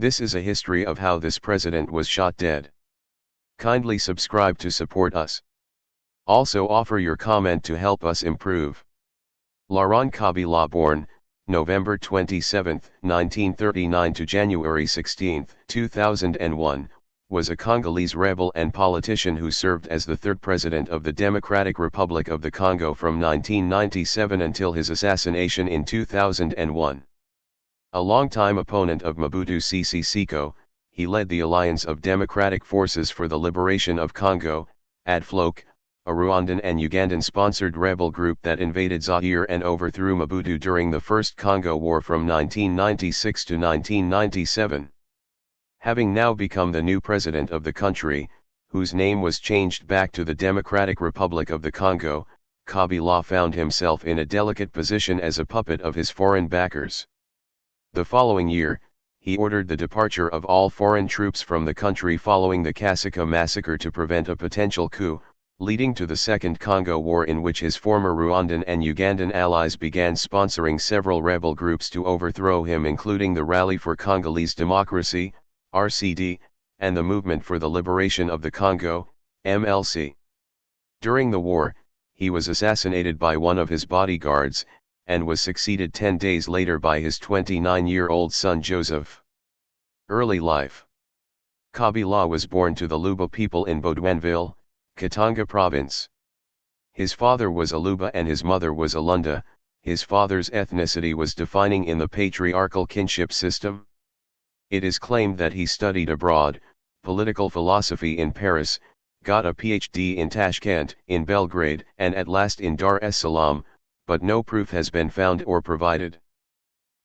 This is a history of how this president was shot dead. Kindly subscribe to support us. Also offer your comment to help us improve. Laurent Kabila, born November 27, 1939 to January 16, 2001, was a Congolese rebel and politician who served as the third president of the Democratic Republic of the Congo from 1997 until his assassination in 2001. A longtime opponent of Mobutu Sese Seko, he led the Alliance of Democratic Forces for the Liberation of Congo, ADFLOC, a Rwandan and Ugandan-sponsored rebel group that invaded Zaire and overthrew Mobutu during the First Congo War from 1996 to 1997. Having now become the new president of the country, whose name was changed back to the Democratic Republic of the Congo, Kabila found himself in a delicate position as a puppet of his foreign backers. The following year, he ordered the departure of all foreign troops from the country following the Kasika massacre to prevent a potential coup, leading to the Second Congo War, in which his former Rwandan and Ugandan allies began sponsoring several rebel groups to overthrow him, including the Rally for Congolese Democracy, RCD, and the Movement for the Liberation of the Congo, MLC. During the war, he was assassinated by one of his bodyguards, and was succeeded 10 days later by his 29-year-old son Joseph. Early life. Kabila was born to the Luba people in Baudouinville, Katanga Province. His father was a Luba and his mother was a Lunda. His father's ethnicity was defining in the patriarchal kinship system. It is claimed that he studied abroad, political philosophy in Paris, got a PhD in Tashkent, in Belgrade, and at last in Dar es Salaam, but no proof has been found or provided.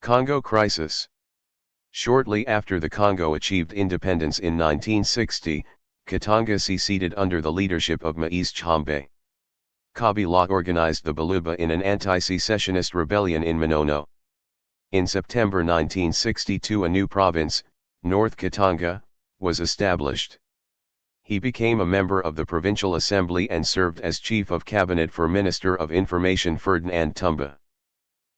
Congo crisis. Shortly after the Congo achieved independence in 1960, Katanga seceded under the leadership of Moise Tshombe. Kabila organized the Baluba in an anti-secessionist rebellion in Manono. In September 1962 a new province, North Katanga, was established. He became a member of the Provincial Assembly and served as Chief of Cabinet for Minister of Information Ferdinand Tumba.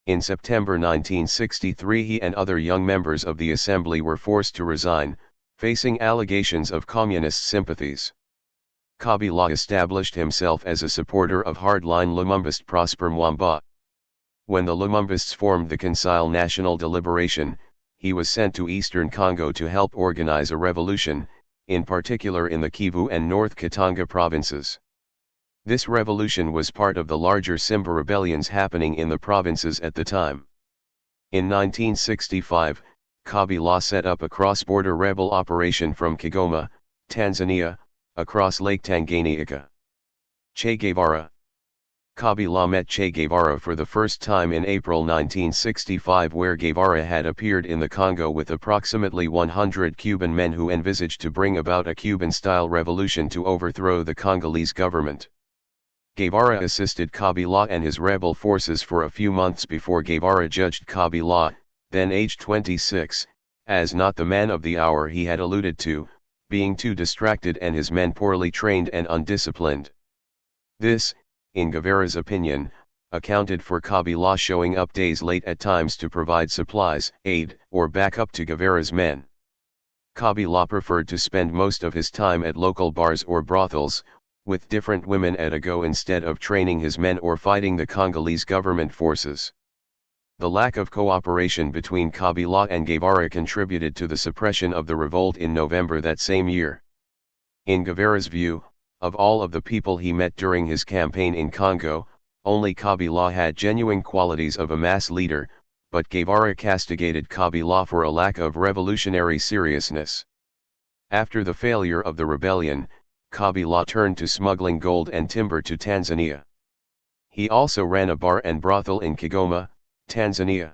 In September 1963 he and other young members of the Assembly were forced to resign, facing allegations of communist sympathies. Kabila established himself as a supporter of hardline Lumumbist Prosper Mwamba. When the Lumumbists formed the Concile National de Liberation, he was sent to eastern Congo to help organize a revolution, in particular in the Kivu and North Katanga provinces. This revolution was part of the larger Simba rebellions happening in the provinces at the time. In 1965, Kabila set up a cross-border rebel operation from Kigoma, Tanzania, across Lake Tanganyika. Che Guevara. Kabila met Che Guevara for the first time in April 1965, where Guevara had appeared in the Congo with approximately 100 Cuban men who envisaged to bring about a Cuban-style revolution to overthrow the Congolese government. Guevara assisted Kabila and his rebel forces for a few months before Guevara judged Kabila, then aged 26, as not the man of the hour he had alluded to, being too distracted and his men poorly trained and undisciplined. This, in Guevara's opinion, accounted for Kabila showing up days late at times to provide supplies, aid, or backup to Guevara's men. Kabila preferred to spend most of his time at local bars or brothels, with different women at a go instead of training his men or fighting the Congolese government forces. The lack of cooperation between Kabila and Guevara contributed to the suppression of the revolt in November that same year. In Guevara's view, of all of the people he met during his campaign in Congo, only Kabila had genuine qualities of a mass leader, but Guevara castigated Kabila for a lack of revolutionary seriousness. After the failure of the rebellion, Kabila turned to smuggling gold and timber to Tanzania. He also ran a bar and brothel in Kigoma, Tanzania.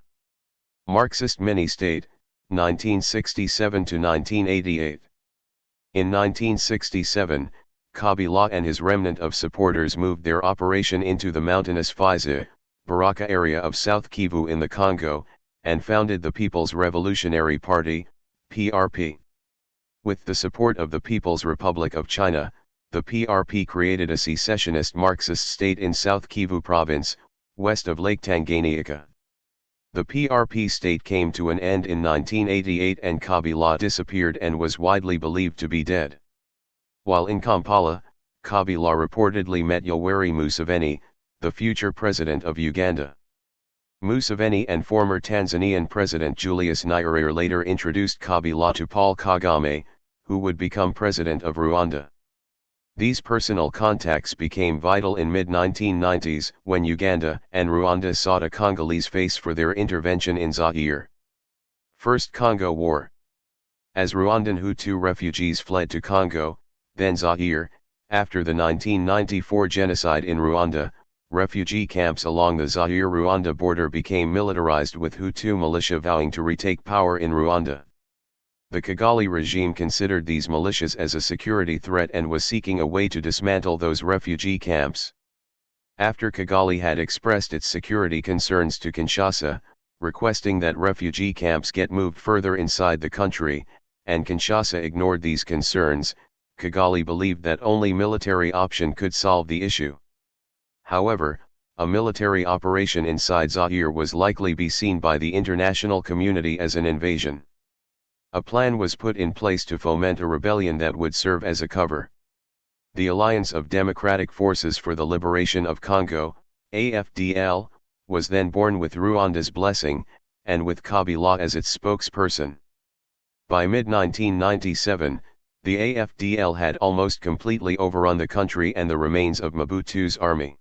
Marxist mini-state, 1967 to 1988. In 1967, Kabila and his remnant of supporters moved their operation into the mountainous Fizi, Baraka area of South Kivu in the Congo, and founded the People's Revolutionary Party, PRP. With the support of the People's Republic of China, the PRP created a secessionist Marxist state in South Kivu province, west of Lake Tanganyika. The PRP state came to an end in 1988 and Kabila disappeared and was widely believed to be dead. While in Kampala, Kabila reportedly met Yoweri Museveni, the future president of Uganda. Museveni and former Tanzanian President Julius Nyerere later introduced Kabila to Paul Kagame, who would become president of Rwanda. These personal contacts became vital in mid-1990s when Uganda and Rwanda sought a Congolese face for their intervention in Zaire. First Congo War. As Rwandan Hutu refugees fled to Congo, then Zaire, after the 1994 genocide in Rwanda, refugee camps along the Zaire-Rwanda border became militarized with Hutu militia vowing to retake power in Rwanda. The Kigali regime considered these militias as a security threat and was seeking a way to dismantle those refugee camps. After Kigali had expressed its security concerns to Kinshasa, requesting that refugee camps get moved further inside the country, and Kinshasa ignored these concerns, Kigali believed that only military option could solve the issue. However, a military operation inside Zaire was likely be seen by the international community as an invasion. A plan was put in place to foment a rebellion that would serve as a cover. The Alliance of Democratic Forces for the Liberation of Congo, AFDL, was then born with Rwanda's blessing, and with Kabila as its spokesperson. By mid-1997, the AFDL had almost completely overrun the country and the remains of Mobutu's army.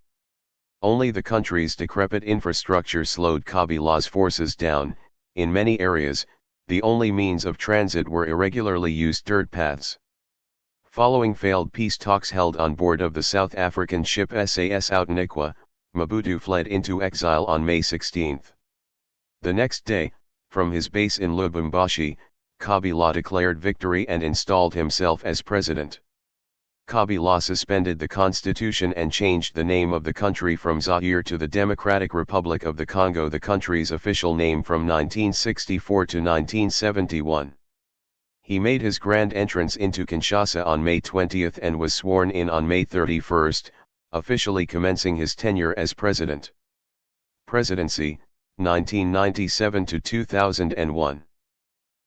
Only the country's decrepit infrastructure slowed Kabila's forces down. In many areas, the only means of transit were irregularly used dirt paths. Following failed peace talks held on board of the South African ship SAS Outeniqua, Mobutu fled into exile on May 16. The next day, from his base in Lubumbashi, Kabila declared victory and installed himself as president. Kabila suspended the constitution and changed the name of the country from Zaire to the Democratic Republic of the Congo, the country's official name from 1964 to 1971. He made his grand entrance into Kinshasa on May 20 and was sworn in on May 31, officially commencing his tenure as president. Presidency, 1997 to 2001.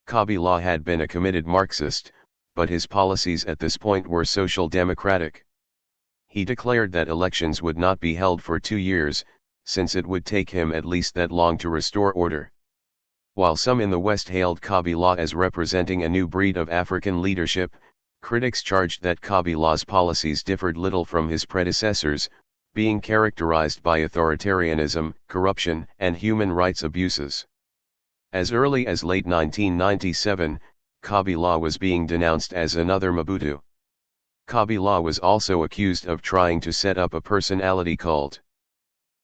Kabila had been a committed Marxist, but his policies at this point were social democratic. He declared that elections would not be held for 2 years, since it would take him at least that long to restore order. While some in the West hailed Kabila as representing a new breed of African leadership, critics charged that Kabila's policies differed little from his predecessors, being characterized by authoritarianism, corruption, and human rights abuses. As early as late 1997, Kabila was being denounced as another Mobutu. Kabila was also accused of trying to set up a personality cult.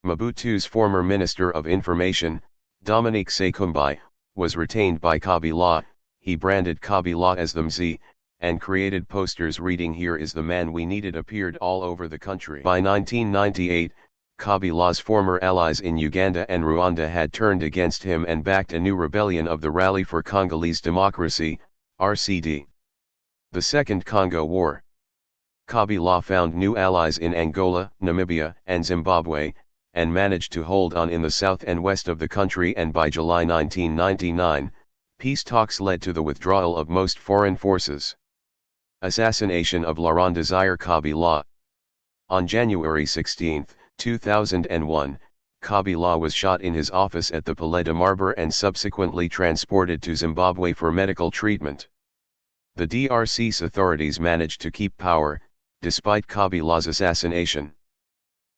Mobutu's former Minister of Information, Dominique Sekumbai, was retained by Kabila. He branded Kabila as the Mzee, and created posters reading "Here is the man we needed" appeared all over the country. By 1998, Kabila's former allies in Uganda and Rwanda had turned against him and backed a new rebellion of the Rally for Congolese Democracy, RCD. The Second Congo War. Kabila found new allies in Angola, Namibia, and Zimbabwe, and managed to hold on in the south and west of the country, and by July 1999, peace talks led to the withdrawal of most foreign forces. Assassination of Laurent Désiré Kabila. On January 16, 2001, Kabila was shot in his office at the Palais de Marbre and subsequently transported to Zimbabwe for medical treatment. The DRC's authorities managed to keep power, despite Kabila's assassination.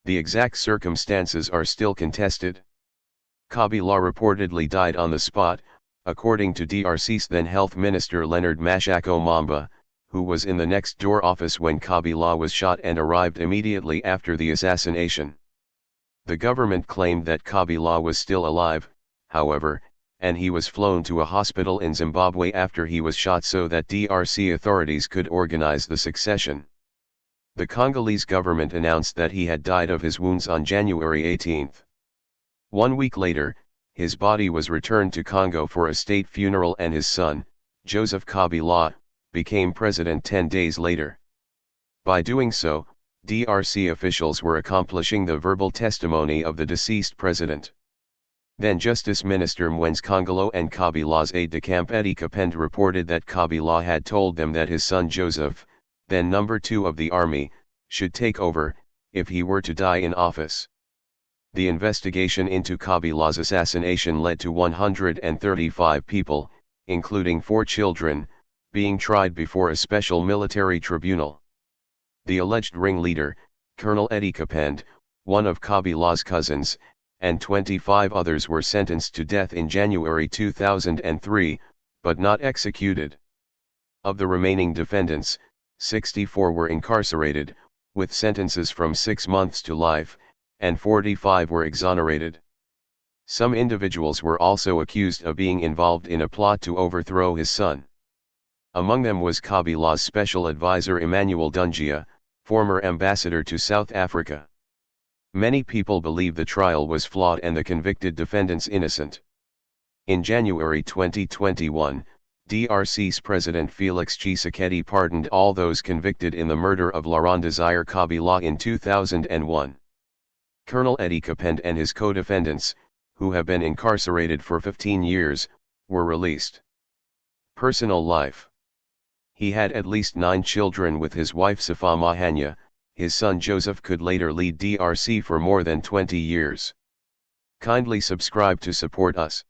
The exact circumstances are still contested. Kabila reportedly died on the spot, according to DRC's then Health Minister Leonard Mashako Mamba, who was in the next-door office when Kabila was shot and arrived immediately after the assassination. The government claimed that Kabila was still alive, however, and he was flown to a hospital in Zimbabwe after he was shot so that DRC authorities could organize the succession. The Congolese government announced that he had died of his wounds on January 18. 1 week later, his body was returned to Congo for a state funeral and his son, Joseph Kabila, became president 10 days later. By doing so, DRC officials were accomplishing the verbal testimony of the deceased president. Then Justice Minister Mwenz Kongolo and Kabila's aide-de-camp Eddie Kapend reported that Kabila had told them that his son Joseph, then number 2 of the army, should take over, if he were to die in office. The investigation into Kabila's assassination led to 135 people, including 4 children, being tried before a special military tribunal. The alleged ringleader, Colonel Eddie Kapend, one of Kabila's cousins, and 25 others were sentenced to death in January 2003, but not executed. Of the remaining defendants, 64 were incarcerated, with sentences from 6 months to life, and 45 were exonerated. Some individuals were also accused of being involved in a plot to overthrow his son. Among them was Kabila's special advisor Emmanuel Dungia, former ambassador to South Africa. Many people believe the trial was flawed and the convicted defendants innocent. In January 2021, DRC's President Felix Tshisekedi pardoned all those convicted in the murder of Laurent Desire Kabila in 2001. Colonel Eddie Kapend and his co-defendants, who have been incarcerated for 15 years, were released. Personal life. He had at least 9 children with his wife Safa Mahanya. His son Joseph could later lead DRC for more than 20 years. Kindly subscribe to support us.